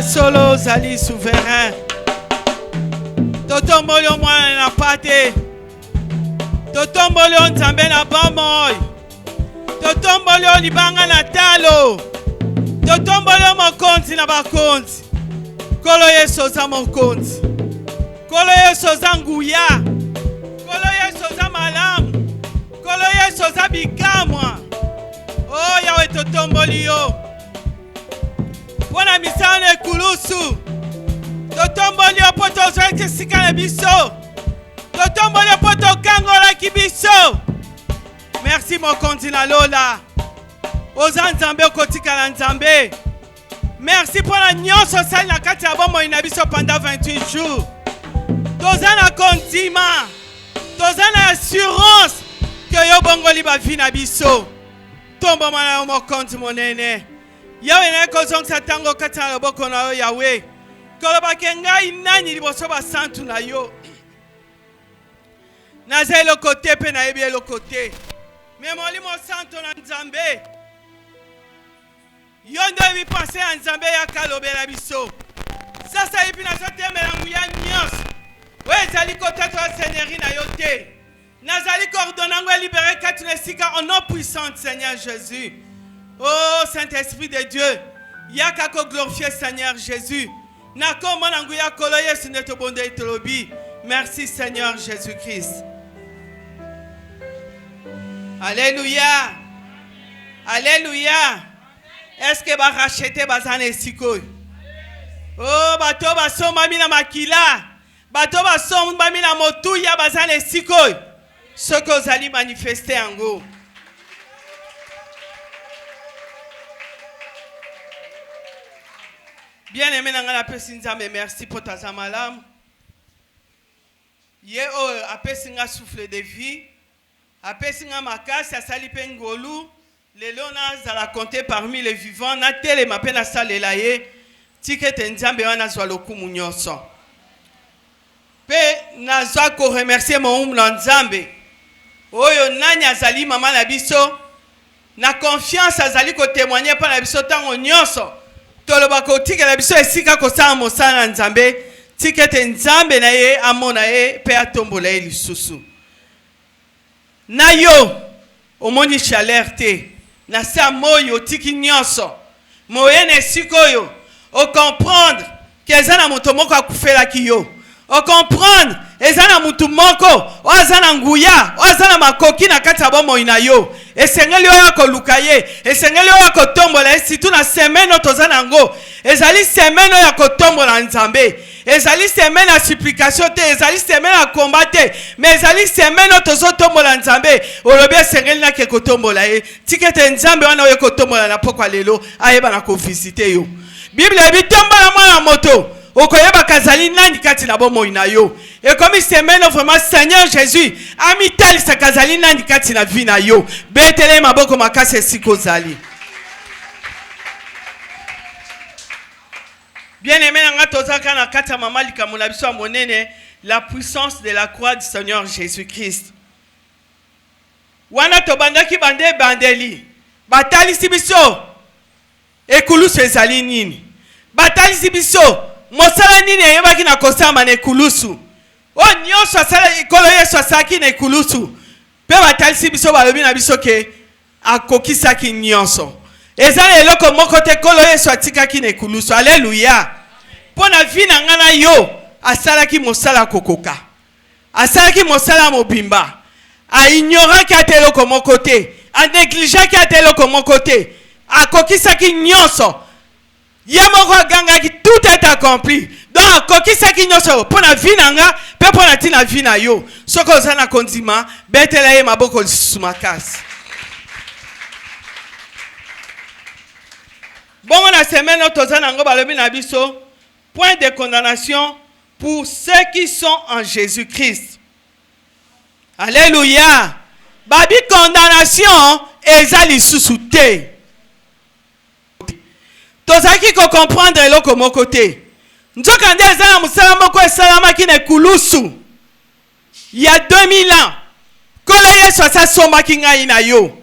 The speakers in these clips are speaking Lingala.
solo zali souverain. Totombolio mwana na pate. Totombolio nzambe na bomoi. Totombolio libanga na talo. Totombolio mokonzi na bakonzi. Kolo yeso za mokonzi. Kolo yeso za nguya. Kolo yeso za malamu. Kolo yeso za bikamwa. Oh yawe totombolio. Wana misane kulusu. Totombolio poto zoete sikane biso. Totombolio poto kangola kibiso. Merci mokonzi na lola. Oza nzambe okotika na nzambe. Merci pour la nyonso sali na kati ya bomoi na biso pendant 28 jours. Toza na kontima. Toza na assurance que yo bongoli ba vi na biso. Tombo mana yo mokonzi monene. Yawe na kozongisa tango kati na loboko na yo Yawe. Koloba ke ngai nani liboso ba santu na yo. Naza le côté pe na yebi le côté. Mais molimo santo na nzambe. Yondo ebi pense na nzambe ya kalobela biso. Sasa ipi na zote melangu ya nyos. We zali kotato ya seigneurie na yo te. Nazali coordonnango libéré katune sika au nom puissant Seigneur Jésus. Oh Saint-Esprit de Dieu. Yaka ko glorifier Seigneur Jésus. Nako monangu ya kolo yesu neto bonde itolobi. Merci Seigneur Jésus-Christ. Alléluia. Alléluia. Est-ce que va racheter bazane sikoy? Oh bato basomba mina makila. Bato basomba mina motuya bazane sikoy. Ce que vous allez manifester en go. Bien aimé nangana pesinza me merci pour ta zamalam. Ye o apesinga souffle de vie. Apesinga makasi asali pengolu. Lelo na zala compter parmi les vivants na tele mapena salela ye. Tikete nzambe wana zwa lokumu nyonso. Pe nazwa ko remercier mon na nzambe. Oyo nani azali mama na biso na confiance azali ko témoigner pa na biso tango nyonso. Toloba ko tikela biso esika ko sa mosala nzambe. Tikete nzambe na ye amona ye pe atombola ye lisusu. Na yo omoni chaleur te. Na sa moyo tiki nyonso. Moyene sikoyo. O comprendre que ezana moto moko akufela kiyo. O comprendre ezana mutu moko o azana nguya o azana makoki na kati ya bomoi na yo. Esengeli oyo koluka ye. Esengeli oyo kotombola ye situ na semaine tozana ngo. Ezali semaine ya kotombola nzambe. Ezali semaine ya supplication te. Ezali semaine ya combat te. Mais ezali semaine tozotombola nzambe. Olobi esengeli na ke kotombola ye. Tikete nzambe wana oyo kotombola na pokwa lelo ayeba na ko visiter yo. Bible ebitombola mwana moto. Okoyeba kazali nani kati na bomoi na yo. Et comme semaine vraiment Seigneur Jésus amital sa kazali nani kati na vie na yo. Betele maboko makase siko zali. Bien aimé nanga tozaka na kati ya mama likamuna biso monene la puissance de la croix du Seigneur Jésus-Christ. Wana tobandaki bande bandeli. Batalisi biso ekulusu ezali nini? Batalisi biso mosala nini eyebaki na kosamba na ekulusu? O nyonso asala ekolo Yesu asaki na ekulusu. Pe batalisi biso balobi na biso ke akokisaki nyonso. Ezali eloko moko te kolo Yesu atikaki na ekulusu. Alléluia. Pona vi na ngana yo asalaki mosala kokoka. Asalaki mosala mobimba. A ignoraki ate eloko moko te. A négligaki ate eloko moko te. Akokisaki nyonso. Yamoko gangaki tout est accompli. Donc kokisaki nyonso pona vi na nga pe pona tina vi na yo. Soko zana kondima betela ye maboko lisusu makasi. Bon na semaine tozana ngo balobi na biso point de condamnation pour ceux qui sont en Jésus-Christ. Alléluia. Babi condamnation ezali lisusu te. Tozaki ko comprendre eloko moko te. Nzoka nde ezala musala moko esalamaki na ekulusu. Il y a 2000 ans. Kolo Yesu asasombaki ngai na yo.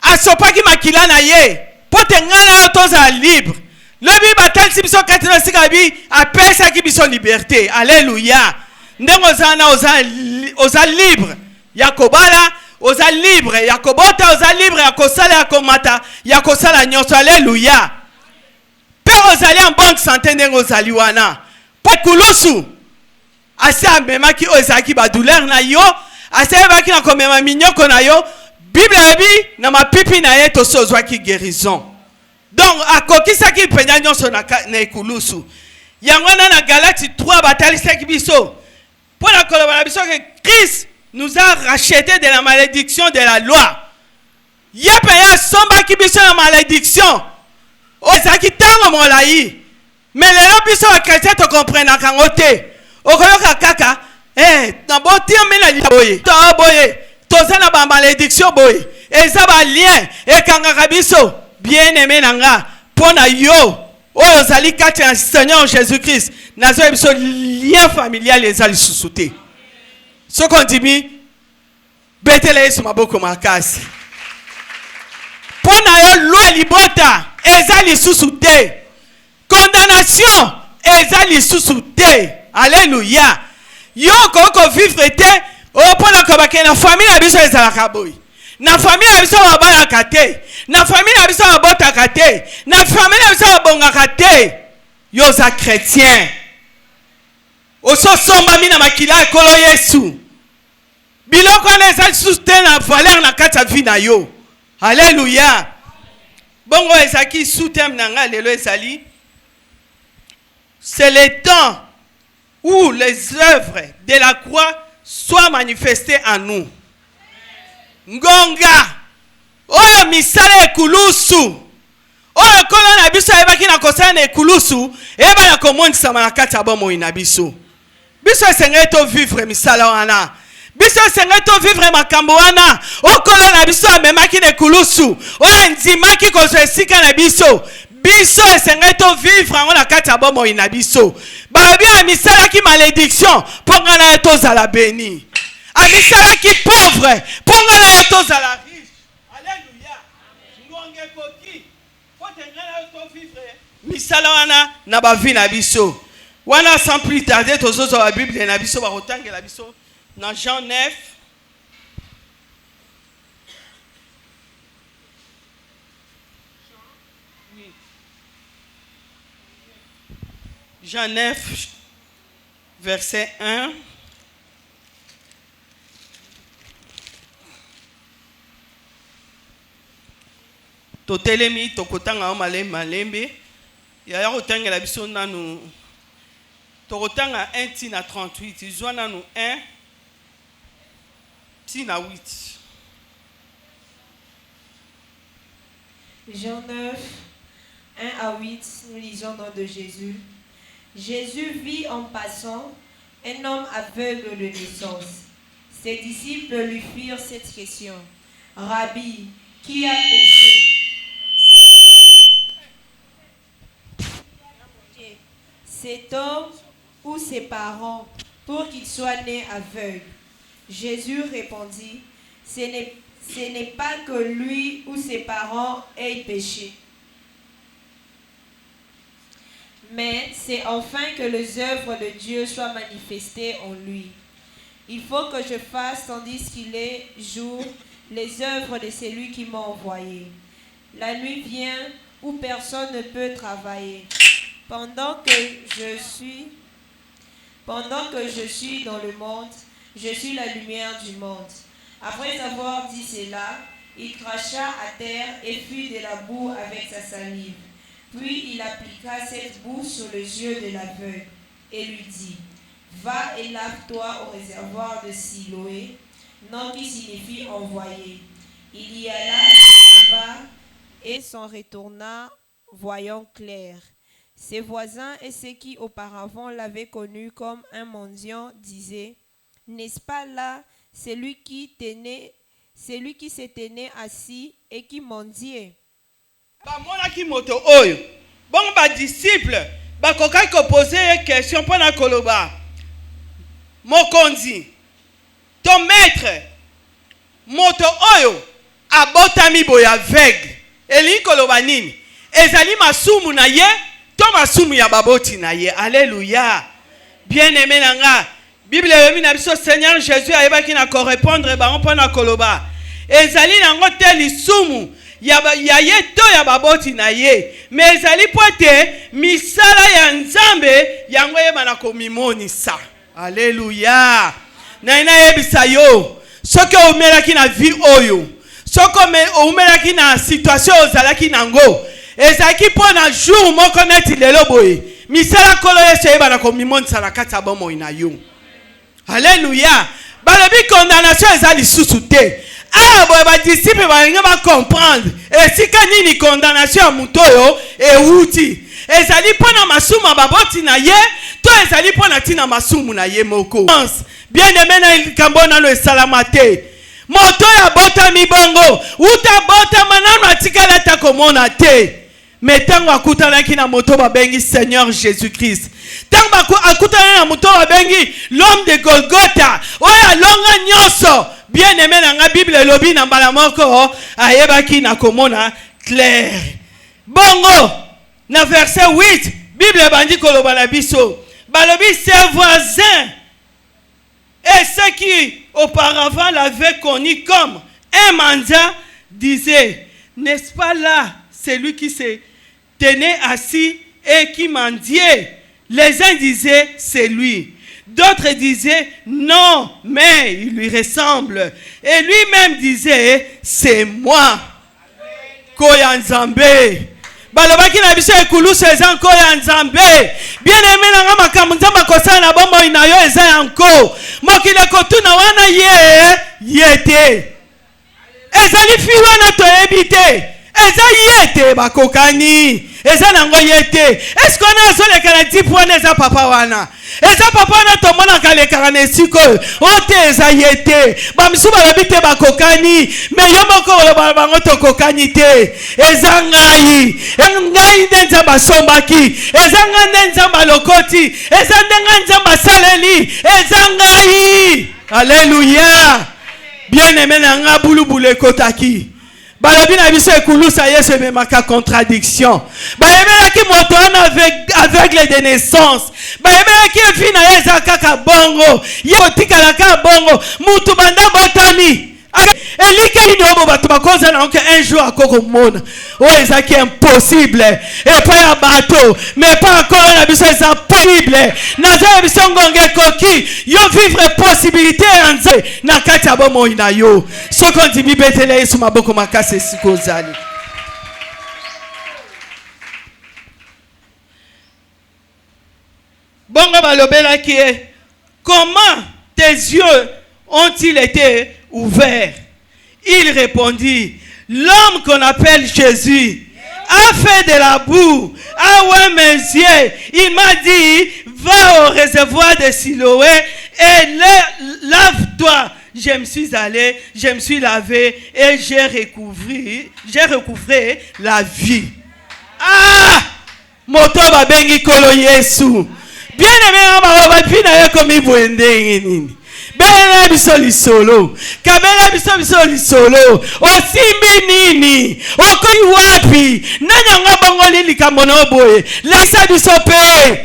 Asopaki makila na ye. Pote ngana yo toza libre. Le bi batalisi biso kati na sika bi apesaki biso liberté. Alléluia. Ndenge oza libre ya kobala, oza libre ya kobota, oza libre ya kosala ya komata, ya kosala nyonso. Alléluia. Pe ozali en bonne santé ndenge ozali wana. Po kulusu ase amemaki oyo ezalaki badouleur na yo, ase ayebaki na komema minyoko na yo, Bible ebi na mapipi na ye tosi ozwaki guérison. Donc akokisaki penya nyonso na ekulusu. Yango wana na Galati 3 batalisaki biso pour la collaboration que Christ nous a racheté de la malédiction de la loi. Yepaya somba ki biso la malédiction. Ozaki tango molai. Mais les biso wa chrétien te comprendre kangote. Okoyoka kaka na boti amena liboye. To boye. Toza na ba malédiction boye. Eza ba lien e kangaka biso bien-aimé nanga pona yo. Oyo zali kati na Seigneur Jésus-Christ. Nazo biso lien familial ezali susute. Ce qu'on dit mi betele Yesu maboko makasi. Pona yo loi libota ezali susute. Condamnation ezali susute. Alléluia. Yo ko vivre te o pona ko bakena na famille na biso ezalaka boy. Na famille na biso babalaka te. Na famille na biso babotaka te. Na famille na biso babongaka te. Yo za chrétien. Oso somba mina makila ekolo Yesu. Biloko na ezali susute na valeur na kati ya vie na yo. Alléluia. Bongo ezaki sutem na nga lelo ezali. C'est le temps où les œuvres de la croix soient manifestées en nous. Ngonga oyo misala ekulusu oyo kola na biso ebaki na kosala na ekulusu eba na komonisama na kati ya bomoi na biso. Biso esengeli to vivre misala wana. Biso esengeli to vivre makambo wana okola na biso amemaki na ekulusu oyo ndimaki kozwa esika na biso. Biso esengeli to vivre yango na kati ya bomoi na biso. Balobi na misala ki malédiction mpo nga na ye tozala béni. Amisala ki pauvre ponga na yo tozala riche. Alléluia. Ngonge koki potengana yo to vivre misala wana na ba vie na biso. Wana sans plus tarder tozozo la Bible na biso ba kotangela biso na Jean 9. Jean 9 verset 1. Totelemi tokotanga malembe ya kotangela biso nanu tokotanga 1 tina 38 izwa nanu 1 tina 8. Jean 9 1 à 8, nous lisons dans de Jésus. Jésus vit en passant un homme aveugle de naissance. Ses disciples lui firent cette question. Rabbi, qui a péché? Cet homme ou ses parents pour qu'il soit né aveugle? Jésus répondit, ce n'est pas que lui ou ses parents aient péché, mais c'est afin que les œuvres de Dieu soient manifestées en lui. Il faut que je fasse, tandis qu'il est jour, les œuvres de celui qui m'a envoyé. La nuit vient où personne ne peut travailler. Pendant que je suis dans le monde, je suis la lumière du monde. Après avoir dit cela, il cracha à terre et fit de la boue avec sa salive. Puis il appliqua cette boue sur les yeux de l'aveugle et lui dit, va et lave-toi au réservoir de Siloé, nom qui signifie envoyé. Il y alla, se lava et s'en retourna, voyant clair. Ses voisins et ceux qui auparavant l'avaient connu comme un mendiant disaient, n'est-ce pas là celui qui se tenait assis et qui mendiait? Bamonaki moto oyo. Bon ba disciple bakokaki ko poser question pona koloba. Mokonzi. Ton maître moto oyo abotami boya aveugle. Eli koloba nini? Ezali masumu na ye to masumu ya baboti na ye. Alléluia. Bien-aimé nanga. Bible yemi na biso Seigneur Jésus ayebaki na correspondre ba on pona koloba. Ezali nango te lisumu ya ye to ya baboti na ye. Mais ezali pote misala ya Nzambe yango yeba na komimonisa. Alléluia. Na ina yebisa yo. Soki omelaki na vie oyo. Soki omelaki na situation ozalaki nango. Ezaki pona jour moko neti lelo boye. Misala kolo Yesu yeba na komimonisa na kati ya bomoi na yo. Alléluia. Balobi condamnation ezali susu te. Ah boye ba disciple balinga ba comprendre. Esika nini condamnation ya muto yo euti. Ezali pona masumu baboti na ye, to ezali pona tina masumu na ye moko. Bien-aimé na likambo nano esalama te. Moto ya bota mibongo, uta bota manano atikala ta komona te. Mais tango akutanaki na moto babengi Seigneur Jésus-Christ. Tango akutanaki na moto babengi l'homme de Golgotha. Oya longa nyoso. Bien-aimé na nga Bible lobi na mbala moko ayebaki na komona clair. Bongo na verset 8 Bible bandi koloba na biso. Balobi ses voisins et ceux qui auparavant l'avaient connu comme un mendiant disaient, n'est-ce pas là celui qui se tenait assis et qui mendiait? Les uns disaient, c'est lui. D'autres disaient, non, mais il lui ressemble. Et lui-même disait, c'est moi. Koya Nzambe. Balobaki na biso ekulu sezan koya Nzambe. Bien-aimé na nga makambo Nzambe akosala na bomoi na yo eza yanko. Mokile kotuna wana ye te. Ezali fi wana toyebi te. Eza yete bakokani. Eza nango yete. Est-ce qu'on a soleka na tipu wana eza papa wana? Eza papa wana tomona kaleka na esiko. Ote eza yete. Bamisu balobi te bakokani. Me yo moko oloba bango tokokani te. Eza ngai. Ngai nde Nzambe asombaki. Eza ngai nde Nzambe alokoti. Eza nde Nzambe asaleli. Eza ngai. Alléluia. Bien-aimé na nga bulubulu ekotaki. Balobi na biso ekulusa Yesu ememaka contradiction. Bayebelaki moto wana aveugle de naissance. Bayebelaki efi na ye eza kaka bongo. Ye kotikalaka bongo. Mutu banda botami. Elike inobo bato bakoza na onke un jour akoko mona. O ezaki impossible. Et pas ya bato. Mais pas encore na biso eza possible. Naza biso ngonge koki. Yo vivre possibilité anze. Na kati ya bomo ina yo. Soko ndimi betele Yesu maboko makase sikozali. Bongo balobela qui est. Comment tes yeux ont-ils été ouverts? Il répondit, l'homme qu'on appelle Jésus a fait de la boue, a ouvert mes yeux. Il m'a dit, va au réservoir de Siloé et lave-toi. Je me suis allé, je me suis lavé et j'ai recouvré la vie. Ah! Moto babengi kolo Yesu. Bien aimé, ma pina comme nini. Bela biso lisolo. Kabela biso lisolo. Osimbi nini? Okoi wapi? Nanyanga bango likambo na boye. Lakisa biso pe.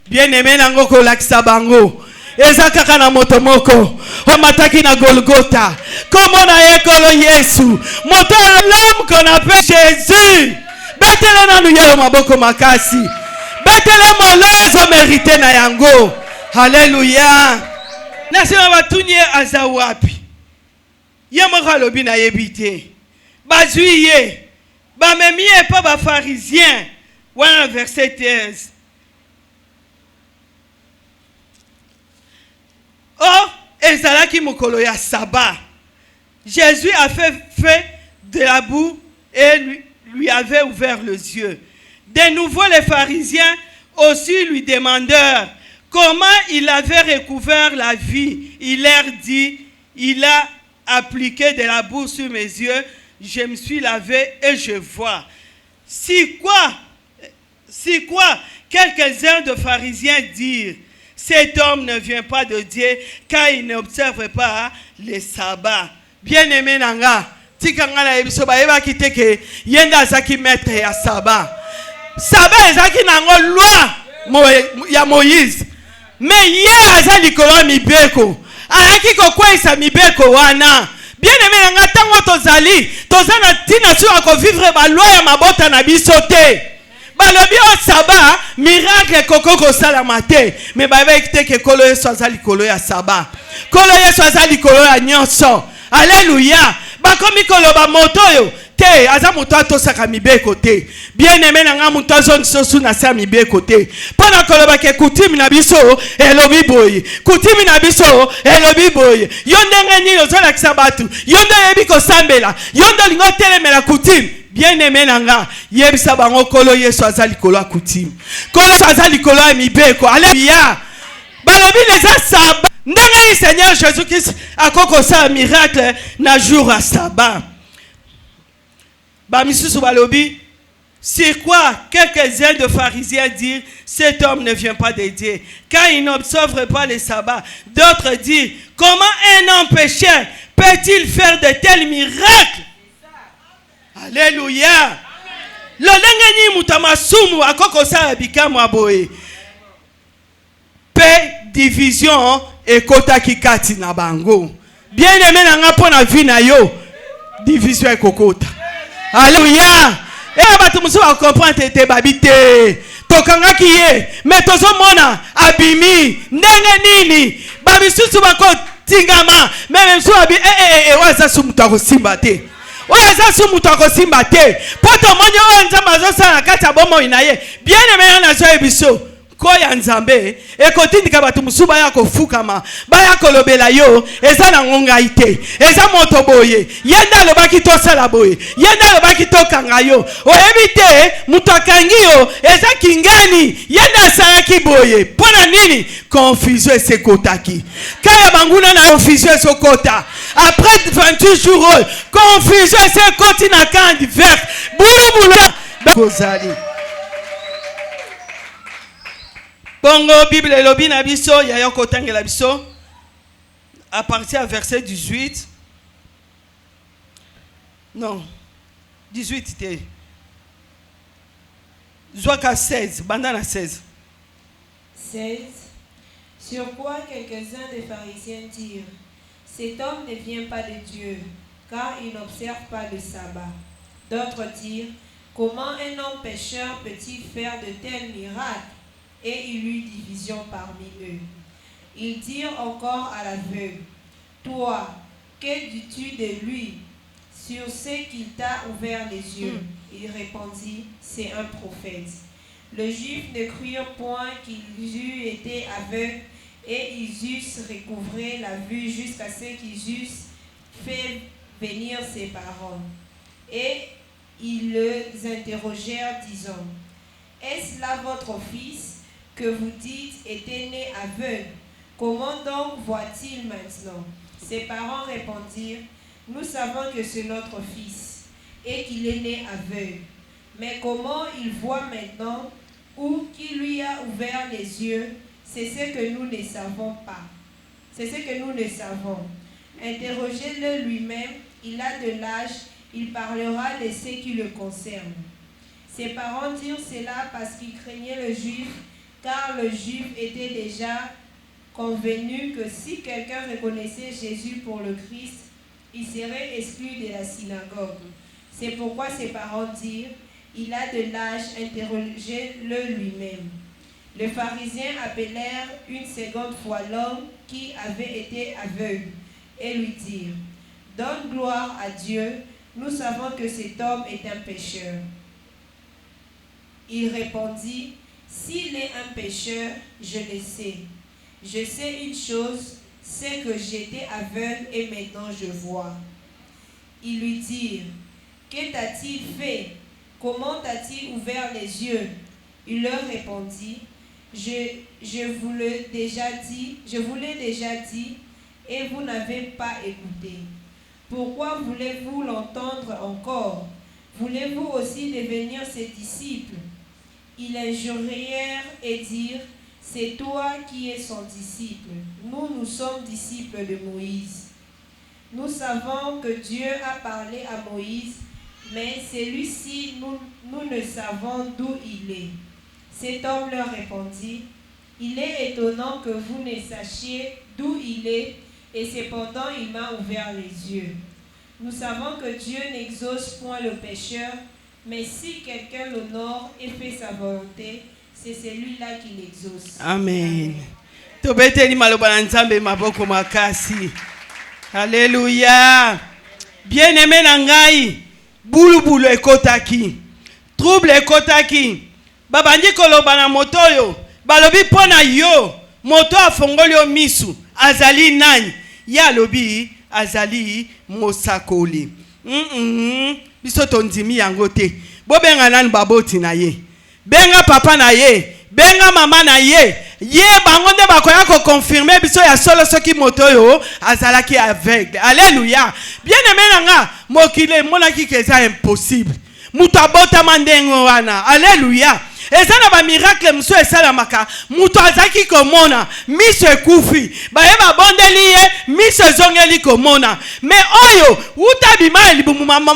Bien aimé nango ko lakisa bango. Eza kaka na moto moko. Omataki na Golgotha. Comment na ekolo Yesu. Moto l'homme qu'on appelle Jésus. Betele na nuyelo maboko makasi. Betele molozo mérité na yango. Alléluia. Nasema batunye aza wapi? Ye moko lobi na yebite. Bazuye. Bamemie pa ba pharisien. Wana verset 13. Oh, ezalaki mokolo ya sabbat. Jésus a fait de la boue et lui avait ouvert les yeux. De nouveau les pharisiens aussi lui demandèrent comment il avait recouvert la vie. Il leur dit, il a appliqué de la boue sur mes yeux, je me suis lavé et je vois. Si quoi, quelques-uns de pharisiens dirent, cet homme ne vient pas de Dieu car il n'observe pas les sabbats. Bien-aimé nanga, tikanga na ebiso ba eba kiteke yenda zaki maître ya sabbat. Sabbat ezaki nango loi ya Moïse. Mais hier aza likolo mibeko. Alaki kokwesa mibeko wana. Bien aimé nanga tango tozali, tozana tina sur ko vivre ba loi ya mabota na biso te. Balobi o Sabbat, miracle koko ko sala mate. Mais ba ekite ke kolo Yesu aza likolo ya Sabbat. Kolo Yesu aza likolo ya nyonso. Alléluia. Bakomi koloba moto yo. Te aza moto atosaka mibeko te. Bien aimé nanga moto azon sosu na sa mibeko te. Pona koloba ke kutimi na biso elobi boye. Kutimi na biso elobi boye. Yonde ngeni ozola kisabatu. Yonde yebi ko sambela. Yonde lingo telemela kutimi. Bien aimé nanga yebisa bango kolo Yesu aza likolo kutimi. Kolo Yesu aza likolo ya mibeko. Alléluia. Balobi les asaba. Ndenge ni Seigneur Jésus-Christ akoko sa miracle na jour à Sabbat. Bamisusu balobi, c'est quoi quelques-uns de pharisiens disent cet homme ne vient pas de Dieu car il n'observe pas les sabbats. D'autres disent comment un homme pécheur peut-il faire de tels miracles? Alléluia. Lolengeni mutamasumu akoko sa bikamu aboye. Paix division ekota kikati na bango. Bien aimé nanga pona vie na yo. Division ekokota. Alléluia. Et batu musu ba comprendre te babite. Tokanga kiye, mais tozo mona abimi, ndenge nini? Babisusu bako tingama, même so abi waza sumutako simba te. Waza sumutako simba te. Poto monyo nzamba zo sala kati abomo inaye. Bien aimé na zo ebiso. Koya nzambe ekotindika batu musuba ya kofukama baya kolobela yo eza na ngonga ite eza moto boye yenda lobaki to sala boye yenda lobaki to kanga yo oyebite muto akangi yo eza kingani yenda sala ki boye pona nini confusion esekotaki kaya banguna na confusion esokota après 28 jours confusion esekoti na camp divers bulubula kozali. Bongo Bible elobi na biso ya yoko tangela biso à partir du verset 18. Non. 18 te. Joaka 16, bandana 16. 16. Sur quoi quelques-uns des pharisiens dirent, cet homme ne vient pas de Dieu, car il n'observe pas le sabbat. D'autres dirent, comment un homme pécheur peut-il faire de tels miracles? Et il eut division parmi eux. Ils dirent encore à l'aveugle, toi, que dis-tu de lui sur ce qu'il t'a ouvert les yeux? Il répondit, c'est un prophète. Les Juifs ne crurent point qu'ils eût été aveugles, et ils eussent recouvré la vue jusqu'à ce qu'ils eussent fait venir ses parents. Et ils les interrogèrent, disant, est-ce là votre fils que vous dites était né aveugle? Comment donc voit-il maintenant? Ses parents répondirent, nous savons que c'est notre fils et qu'il est né aveugle. Mais comment il voit maintenant ou qui lui a ouvert les yeux, c'est ce que nous ne savons pas. C'est ce que nous ne savons. Interrogez-le lui-même, il a de l'âge, il parlera de ce qui le concerne. Ses parents dirent cela parce qu'ils craignaient le juif, car le juif était déjà convenu que si quelqu'un reconnaissait Jésus pour le Christ, il serait exclu de la synagogue. C'est pourquoi ses parents dirent, il a de l'âge, interrogez-le lui-même. Les pharisiens appelèrent une seconde fois l'homme qui avait été aveugle et lui dirent, donne gloire à Dieu, nous savons que cet homme est un pécheur. Il répondit, s'il est un pécheur, je le sais. Je sais une chose, c'est que j'étais aveugle et maintenant je vois. Ils lui dirent, que t'a-t-il fait? Comment t'a-t-il ouvert les yeux? Il leur répondit, je vous l'ai déjà dit, et vous n'avez pas écouté. Pourquoi voulez-vous l'entendre encore? Voulez-vous aussi devenir ses disciples? Ils injurièrent et dirent, c'est toi qui es son disciple. Nous sommes disciples de Moïse. Nous savons que Dieu a parlé à Moïse, mais celui-ci, nous ne savons d'où il est. Cet homme leur répondit, il est étonnant que vous ne sachiez d'où il est, et cependant il m'a ouvert les yeux. Nous savons que Dieu n'exauce point le pécheur, mais si quelqu'un l'honore et fait sa volonté, c'est celui-là qui l'exauce. Amen. Tobeteli maloba na Nzambe maboko makasi. Alléluia. Bien-aimé na ngai, bulubulu ekotaki. Trouble ekotaki. Babandi koloba na moto yo. Balobi pona yo. Moto afongoli yo misu. Azali nani? Ya lobi azali mosakoli. Biso tondimi yango te. Bo benga nani baboti na ye. Benga papa na ye. Benga mama na ye. Ye bango nde bakoya ko confirmer biso ya solo soki moto yo azalaki aveugle. Alléluia. Bien aimé nanga mokile monaki keza impossible. Mutu abota mandengo wana. Alléluia. Eza na ba miracle mso esalamaka. Mutu azaki komona miso ekufi. Bayeba bondeli ye miso zongeli komona. Me oyo uta bima libumu mama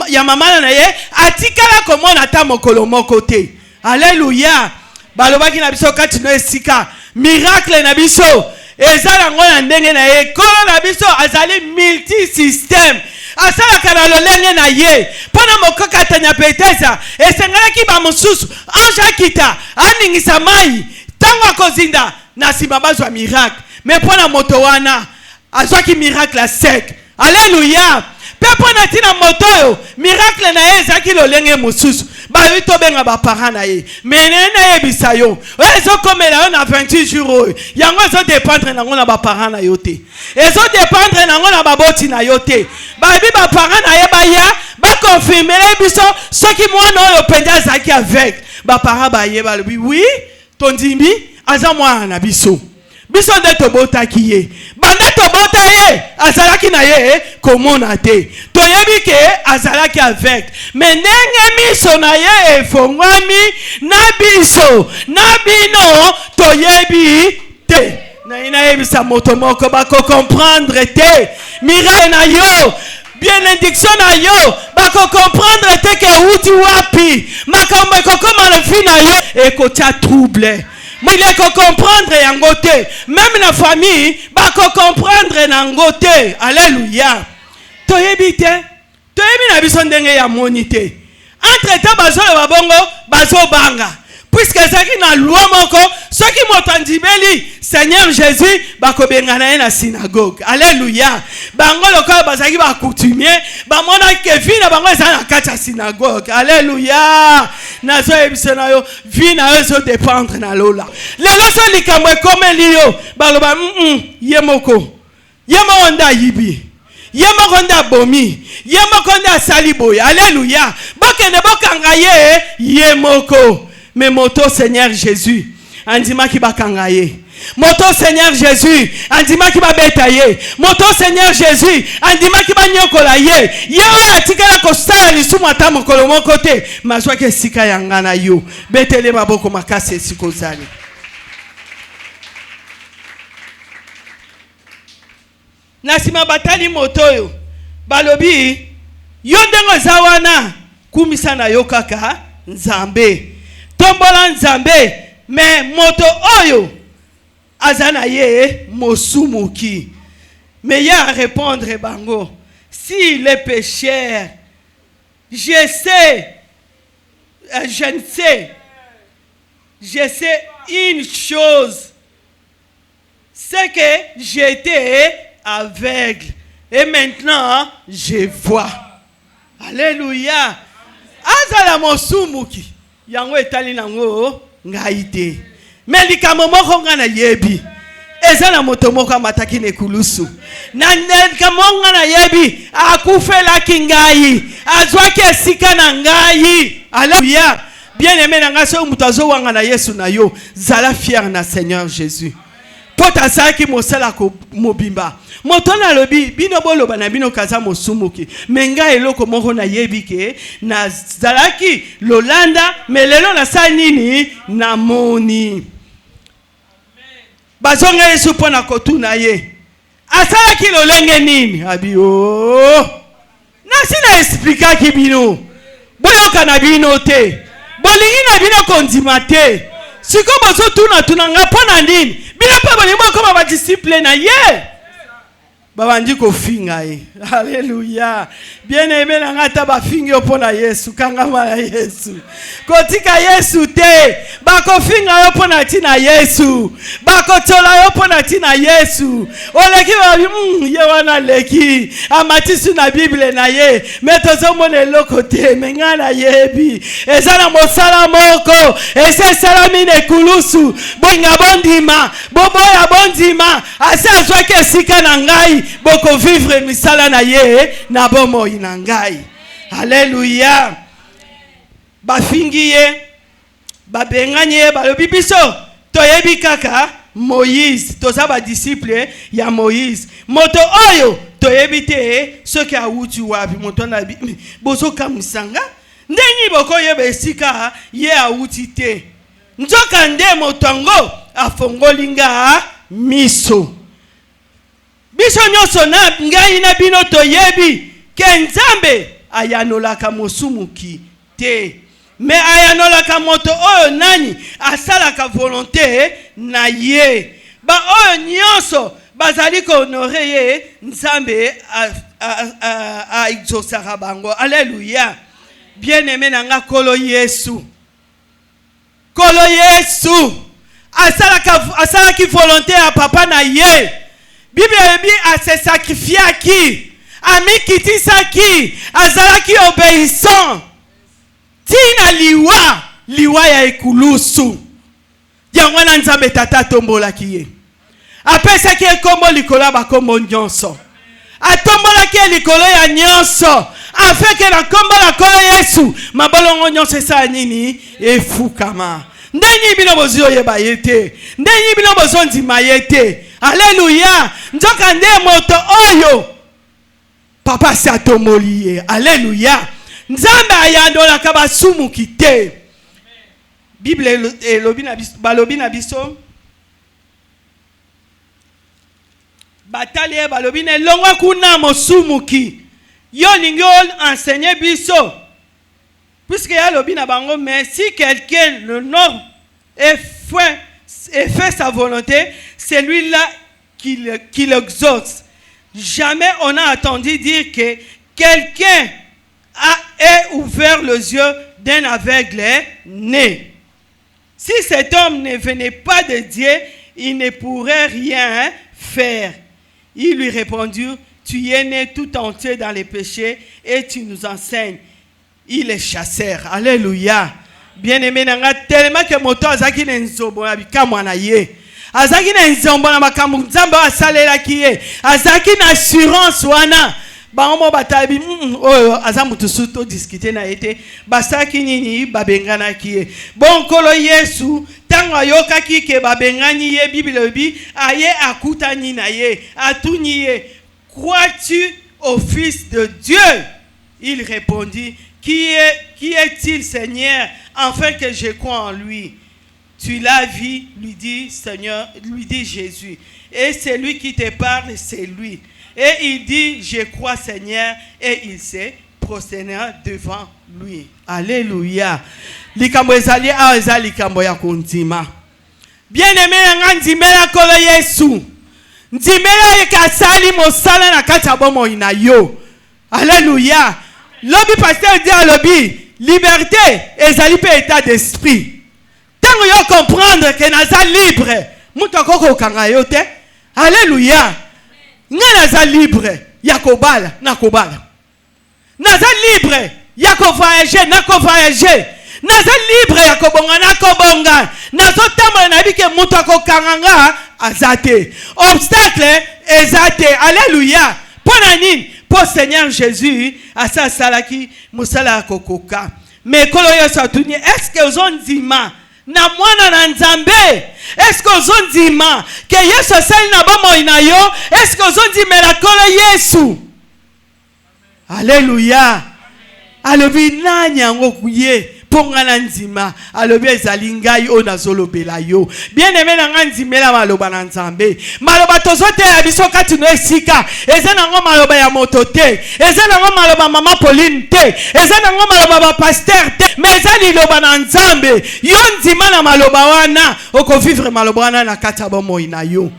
ya mama na ye atikala komona ta mokolo moko te. Alléluia. Balobaki na biso kati no esika miracle na biso ezala ngona ndenge na ye kolo na biso azali multi system asala kana lolenge na ye pona mokoka tanya peteza esengalaki ba mosusu anja kita aningisa mai tango akozinda na sima bazwa miracle mais pona moto wana azwaki miracle sec. Alléluia. Pepo na tina motoyo miracle na ye ezaki lolenge mosusu ba to benga ba parents na ye menena ye bisayo ezo komela yo na 28 jours yango ezo dépendre na ngona ba parents na yo te ezo dépendre na ngona ba boti na yo te ba bi ba parents na ye ba ya ba confirmer biso soki mwana oyo penda zaki avec ba parents ba ye ba lobi oui tondimbi aza mwana na biso biso nde tobotaki ye banda tobota ye azalaki na ye komona te toyebi ke azalaki avec mais ndenge miso na ye efongwami na biso na bino toyebi te na ina yebisa moto moko bako comprendre te miracle na yo bénédiction na yo bako comprendre te ke uti wapi makambo ekokoma na vie na yo ekotia trouble. Mais il faut comprendre yango te. Même la famille, va comprendre yango te. Alléluia. Toyebi te. Toyebi na biso ndenge ya monite. Entre temps bazo le babongo, bazo banga. Puisque zaki na loi moko, ceux qui m'entendibeli, Seigneur Jésus, bako bengana na synagogue. Alléluia. Bango loka bazaki ba coutumier, ba mona ke vi na bango ezana kati synagogue. Alléluia. Nazo ebisona yo, vi na yo zo dépendre na lola. Lelo so likamwe komeli yo, baloba yemoko. Yemo onda yibi. Yemo konda bomi. Yemo konda saliboy. Alléluia. Bokene bokanga ye yemoko. Mais moto Seigneur Jésus, andima ki bakangaye. Moto Seigneur Jésus, andima ki babetaye. Moto Seigneur Jésus, andima ki banyokola ye. Yo atikala ko sala lisumu ata mokolo moko te. Mazwa ke sika yanga na yo. Betele maboko makase sikozali. Nasima batali moto yo. Balobi yo ndengo zawana kumisa na yo kaka Nzambe. Tombola Nzambe, mais moto oyo azana ye mosumuki. Mais y a à répondre bango. Si les pécheurs, je sais une chose, c'est que j'étais aveugle et maintenant je vois. Alléluia. Azala mosumuki. Yango etali nango ngaite. Melikamo moko ngana yebi. Ezana moto moko mataki nekulusu. Na melikamo ngana yebi akufela kingai. Azwaki esika na ngai. Alléluia. Bien-aimé na ngaso mutazo wanga na Yesu na yo. Zala fier na Seigneur Jésus. Pota saki mosala ko mobimba. Motona lobi bino boloba na bino kaza mosumuki. Menga eloko moko na yebike na zalaki lolanda melelo na sa nini na moni. Bazonga Yesu pona kotuna ye. Asalaki lolenge nini? Abi o. Na sina explica ki bino. boyoka na bino te bolingi na bino kondima te siko bozo tuna nga pona nini bino pa bolingi bokoma ba disciple na ye babandi kofinga ye. Alléluia. Bien-aimé na ngata bafingi opona Yesu kangama na Yesu kotika Yesu te bakofinga yo pona tina Yesu bakotola yo pona tina Yesu oleki babi ye wana leki amatisu na Bible na ye metozo mona eloko te menga na yebi ezana mosala moko ese salami ne kulusu bonga bondima boboya bondima ase azwaki esika na ngai boko vivre misala na ye na bomo inangai. Alléluia. Bafingi ye babengani ye balobi biso toyebi kaka Moïse toza ba disciple ya Moïse moto oyo toyebi te soki awuti wapi moto na bozo kamusanga ndenyi boko yeba esika ye awuti te nzoka nde motongo afongolinga miso biso nyoso na ngai na bino toyebi ke Nzambe ayanolaka mosumuki te me ayanolaka moto oyo nani asalaka volonté na ye ba oyo nyonso bazali ko honore ye Nzambe a exaucera bango. Alléluia. Bien-aimé nanga kolo Yesu asalaki volonté ya papa na ye. Bible ebi a se sacrifié qui ami kitisaki azalaki obéissant tina liwa ya ekulusu yango na Nzambe tata tombolaki ye apesaki ekombo likolo bakombo nyonso atombolaki likolo ya nyonso afeke na kombo la kolo Yesu mabolongo nyonso esa nini efukama ndenyi bino bozio yeba yete ndenyi bino bozondima yete. Alléluia. Nzoka nde moto oyo papa si atomboli ye. Alléluia. Nzambe ayandolaka basumuki te. Bible balobi na biso batali ye balobi ne longwa kuna mosumuki yo ningi enseigner biso puisque ya lobi na bango mais si quelqu'un l'honore et fait sa volonté, c'est lui-là qui l'exauce. Jamais on a entendu dire que quelqu'un a ouvert les yeux d'un aveugle né. Si cet homme ne venait pas de Dieu, il ne pourrait rien faire. Il lui répondit, tu es né tout entier dans les péchés et tu nous enseignes. Il est chasseur. Alléluia. Bien-aimé nanga tellement que moto azaki na nzombo na bikamwa na ye azaki na nzombo na makambo Nzambe asalela ki ye azaki na assurance wana bango batabi oyo azamutu suto discuter na ete basaki nini babengana ki ye bon kolo Yesu tango ayokaki ke babengani ye Bible bi aye akutani na ye atuni ye crois-tu au Fils de Dieu? Il répondit qui est-il, Seigneur, afin que je croie en lui? Tu l'as vu, lui dit Seigneur, lui dit Jésus. Et c'est lui qui te parle, c'est lui. Et il dit, je crois, Seigneur, et il s'est prosterné devant lui. Alléluia. Likambo ezali a ezali likambo ya kondima. Bien-aimé nga ndimela kolo Yesu. Ndimela ekasali mosala na kati ya bomo ina yo. Alléluia. Lobi pasteur dit à lobi liberté ezali pe état d'esprit. Tango yo comprendre que naza libre, muto koko kanga yo te. Alléluia. Nga naza libre ya kobala na kobala. Naza libre ya ko voyager na ko voyager. Naza libre ya kobonga na kobonga. Nazo tambola na bike muto ko kanga azate. Obstacle ezate. Alléluia. Pona nini? Pour Seigneur Jésus, à sa salaki, musala kokoka. Mais kolo yesu atuni, est-ce que vous ont dit ma na mwana na Nzambe? Est-ce que vous ont dit ma que yesu sali na bomo ina yo? Est-ce que vous ont dit mais la kolo Yesu? Alléluia. Alobi nani yango kuye ponga na nzima alobi ezali ngai o nazolobela yo. Bien aimé na nga nzimela maloba na Nzambe. Maloba tozote ya biso kati no esika eza nango maloba ya moto te, eza nango maloba mama Pauline te, eza nango maloba ba pasteur te, mais eza liloba na Nzambe. Yo nzima na maloba wana oko vivre maloba wana na kati ya bomoi na yo.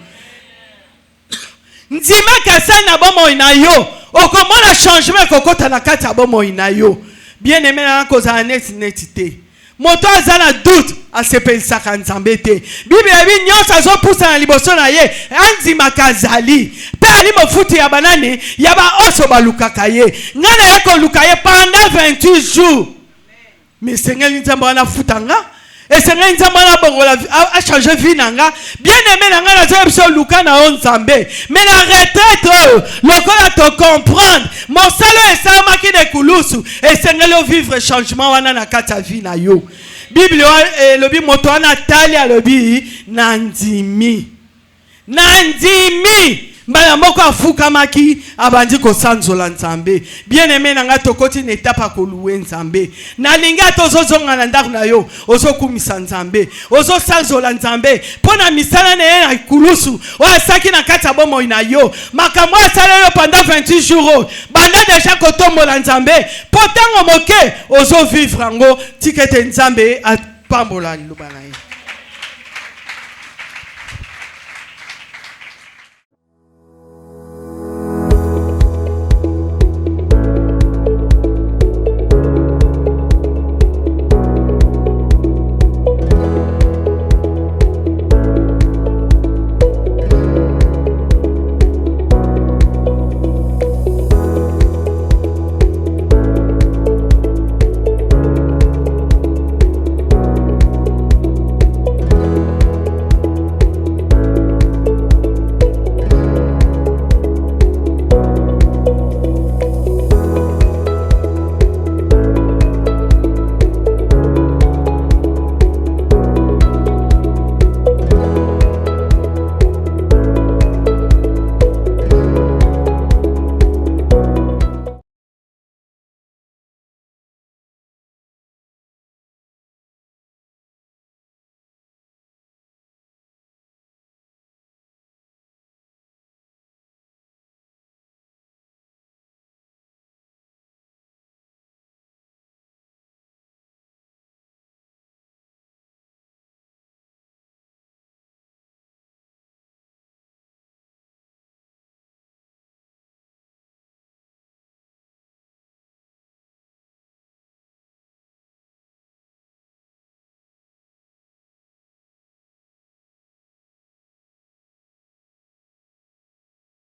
Nzima kasa na bomoi na yo okomona changement kokota na kati ya bomoi na yo. Bien aimé na koza neti te. Moto azana doute asepelisaka Nzambe te. Bible ebi nyonso azopusa na liboso na ye anzima kazali. Pe ali mofuti ya banane ya ba oso balukaka ye. Ngana yako luka ye pendant 28 jours. Mais Seigneur Nzambe wana futanga. Et Seigneur Nzambe wana bongola a changé vie nanga. Bien aimé nanga na zebiso luka na Nzambe. Mais la retraite lokola to comprendre. Mon salaire est ça maki de kulusu. Et Seigneur vivre changement wana na kata vie na yo. Bible lobi moto wana tali alobi nandimi. Nandimi. Mbala moko afuka maki abandi ko sanzola Nzambe. Bien aimé nanga tokoti na etapa ko louer Nzambe. Na linga tozozonga na ndako na yo, ozokumisa Nzambe, ozo sanzola Nzambe. Pona misala na ye na kulusu, o asaki na kati ya bomoi na yo. Makambo asala yo pendant 28 jours. Banda deja kotombola Nzambe. Potango moke ozo vivre ngo tikete Nzambe apambola liloba na ye.